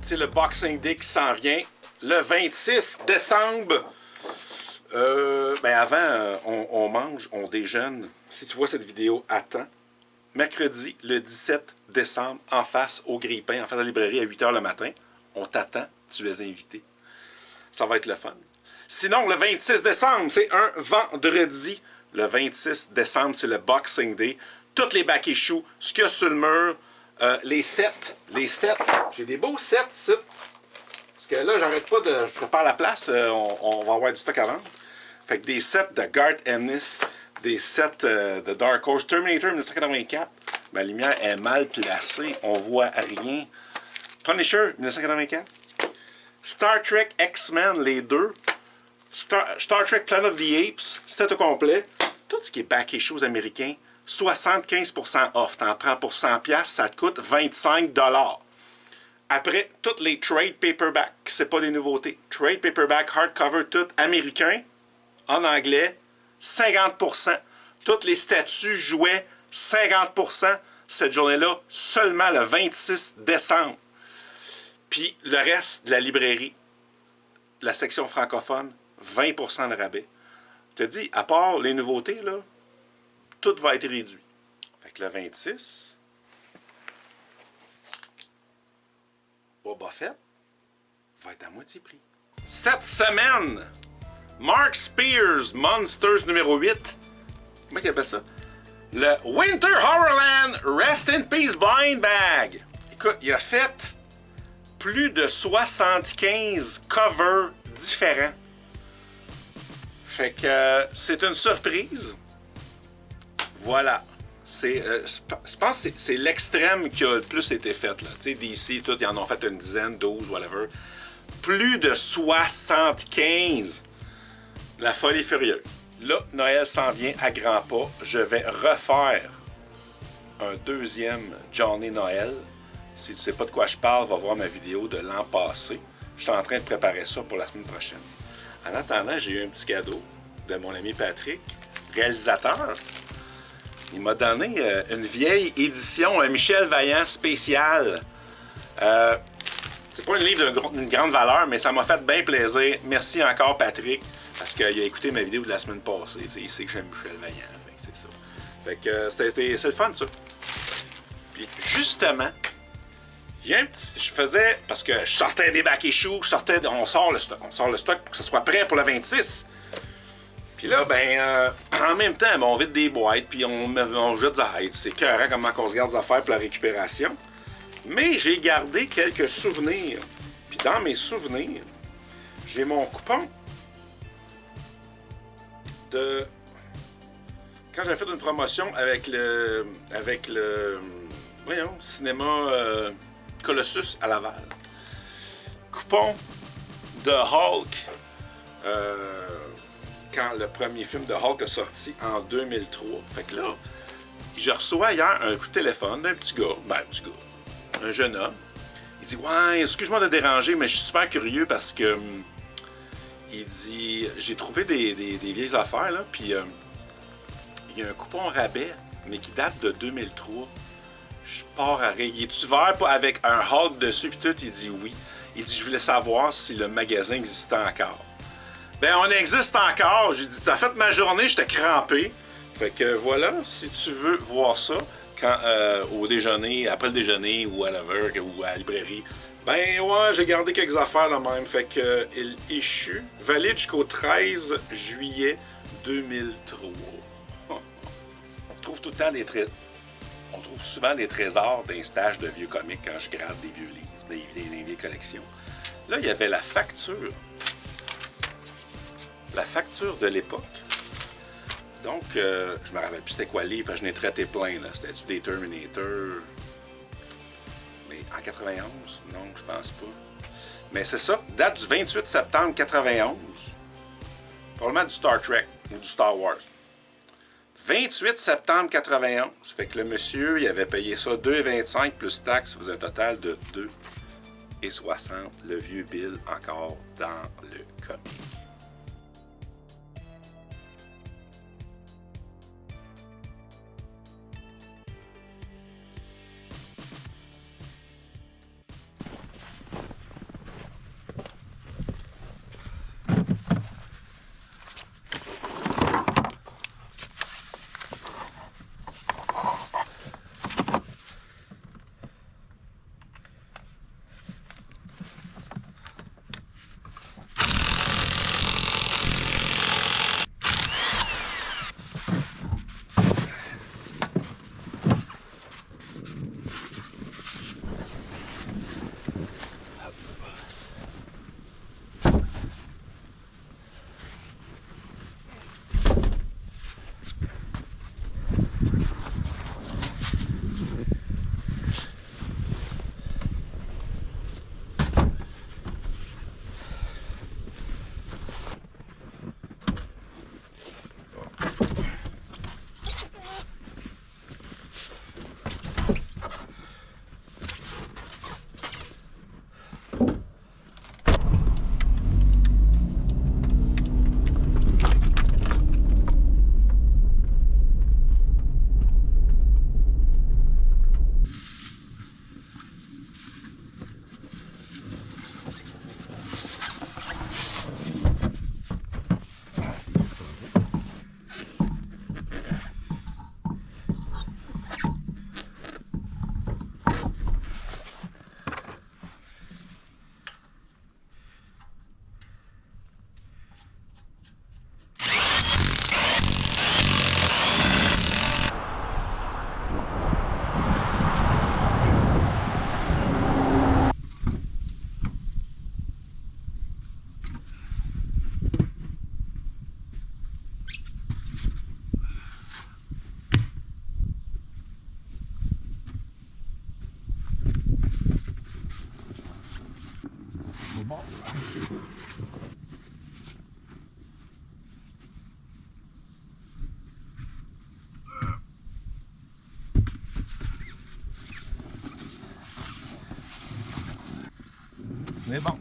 sais, le Boxing Day qui s'en vient le 26 décembre. Ben avant, on mange, on déjeune. Si tu vois cette vidéo, attends. Mercredi, le 17 décembre, en face au Grille-Pain, en face de la librairie, à 8h le matin. On t'attend, tu es invité. Ça va être le fun. Sinon, le 26 décembre, c'est un vendredi. Le 26 décembre, c'est le Boxing Day. Toutes les back issues, ce qu'il y a sur le mur, les sets. J'ai des beaux sets ici. Parce que là, j'arrête pas de... Je prépare la place, on va avoir du stock à vendre. Fait que des sets de Garth Ennis, des sets de Dark Horse, Terminator 1984. Ma lumière est mal placée, on voit rien. Punisher 1984. Star Trek X-Men, les deux. Star Trek Planet of the Apes, set au complet. Tout ce qui est back issues américains, 75% off. T'en prends pour 100$, ça te coûte 25$. Après, toutes les trade paperback, c'est pas des nouveautés. Trade paperback, hardcover, tout américain, en anglais, 50%. Toutes les statues jouaient 50% cette journée-là, seulement le 26 décembre. Puis le reste de la librairie, la section francophone, 20% de rabais. Je te dis, à part les nouveautés, là, tout va être réduit. Fait que le 26, Boba Fett va être à moitié prix. Cette semaine, Mark Spears, Monsters numéro 8. Comment il appelle ça? Le Winter Horrorland Rest in Peace Blind Bag. Écoute, il a fait plus de 75 covers différents. Fait que c'est une surprise. Voilà. Je pense que c'est l'extrême qui a le plus été fait. Tu sais, DC, tout, ils en ont fait une dizaine, 12, whatever. Plus de 75. La folie furieuse. Là, Noël s'en vient à grands pas. Je vais refaire un deuxième Johnny Noël. Si tu ne sais pas de quoi je parle, va voir ma vidéo de l'an passé. Je suis en train de préparer ça pour la semaine prochaine. En attendant, j'ai eu un petit cadeau de mon ami Patrick, réalisateur. Il m'a donné une vieille édition, un Michel Vaillant spécial. C'est pas un livre d'une grande valeur, mais ça m'a fait bien plaisir. Merci encore, Patrick, parce qu'il a écouté ma vidéo de la semaine passée. Il sait que j'aime Michel Vaillant. C'est ça. Fait que c'est le fun, ça. Puis justement, il y a un petit... Je faisais... Parce que je sortais des back issues, on sort le stock pour que ça soit prêt pour le 26. Puis là, ben, en même temps, on vide des boîtes, puis on jette des aides. C'est écœurant comment on se garde des affaires pour la récupération. Mais j'ai gardé quelques souvenirs. Puis dans mes souvenirs, j'ai mon coupon de... Quand j'avais fait une promotion avec le voyons, cinéma Colossus à Laval. Coupon de Hulk, quand le premier film de Hulk est sorti en 2003. Fait que là, je reçois hier un coup de téléphone d'un petit gars, un jeune homme. Il dit « Ouais, excuse-moi de déranger, mais je suis super curieux parce que... il dit, j'ai trouvé des vieilles affaires, là, puis il y a un coupon rabais, mais qui date de 2003. Je pars à rayer. Tu vert pas avec un Hulk dessus, puis tout, il dit oui. Il dit, je voulais savoir si le magasin existait encore. Ben, on existe encore. J'ai dit, t'as fait ma journée, j'étais crampé. Fait que voilà, si tu veux voir ça, quand au déjeuner, après le déjeuner, ou à whatever, ou à la librairie, ben ouais, j'ai gardé quelques affaires là même. Fait que il échut, valide jusqu'au 13 juillet 2003. On trouve tout le temps on trouve souvent des trésors d'un stage de vieux comics quand je gratte des vieux livres, des vieilles collections. Là, il y avait la facture. La facture de l'époque. Donc, je me rappelle plus c'était quoi le livre, parce que je n'ai traité plein. C'était-tu des Terminator? Mais en 91? Non, je pense pas. Mais c'est ça, date du 28 septembre 91. Probablement du Star Trek ou du Star Wars. 28 septembre 91. Fait que le monsieur, il avait payé ça 2,25 plus taxes, ça faisait un total de 2,60. Le vieux Bill encore dans le comic. bon. C'est bon.